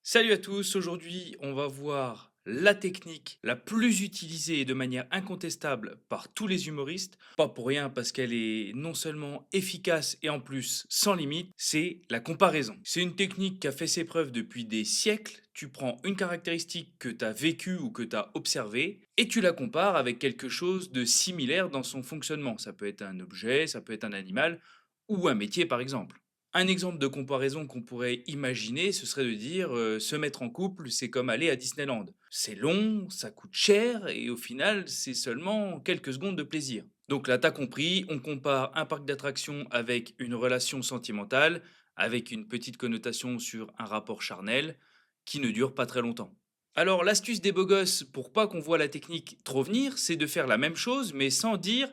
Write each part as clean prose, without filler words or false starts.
Salut à tous, aujourd'hui on va voir la technique la plus utilisée et de manière incontestable par tous les humoristes, pas pour rien parce qu'elle est non seulement efficace et en plus sans limite, c'est la comparaison. C'est une technique qui a fait ses preuves depuis des siècles, tu prends une caractéristique que tu as vécue ou que tu as observée et tu la compares avec quelque chose de similaire dans son fonctionnement. Ça peut être un objet, ça peut être un animal ou un métier par exemple. Un exemple de comparaison qu'on pourrait imaginer, ce serait de dire, se mettre en couple, c'est comme aller à Disneyland. C'est long, ça coûte cher et au final, c'est seulement quelques secondes de plaisir. Donc là, tu as compris, on compare un parc d'attractions avec une relation sentimentale, avec une petite connotation sur un rapport charnel qui ne dure pas très longtemps. Alors l'astuce des beaux gosses pour pas qu'on voit la technique trop venir, c'est de faire la même chose mais sans dire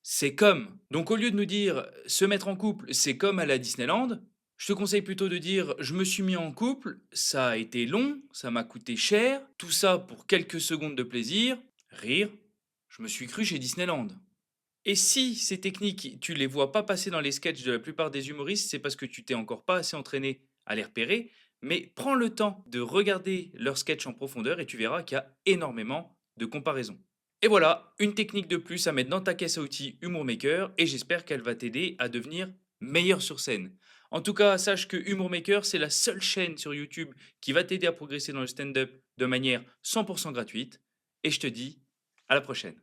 c'est comme. Donc au lieu de nous dire se mettre en couple, c'est comme aller à Disneyland, je te conseille plutôt de dire je me suis mis en couple, ça a été long, ça m'a coûté cher, tout ça pour quelques secondes de plaisir, rire, je me suis cru chez Disneyland. Et si ces techniques, tu les vois pas passer dans les sketchs de la plupart des humoristes, c'est parce que tu t'es encore pas assez entraîné à les repérer, mais prends le temps de regarder leurs sketchs en profondeur et tu verras qu'il y a énormément de comparaisons. Et voilà, une technique de plus à mettre dans ta caisse à outils Humour Maker et j'espère qu'elle va t'aider à devenir meilleur sur scène. En tout cas, sache que Humour Maker, c'est la seule chaîne sur YouTube qui va t'aider à progresser dans le stand-up de manière 100% gratuite. Et je te dis à la prochaine.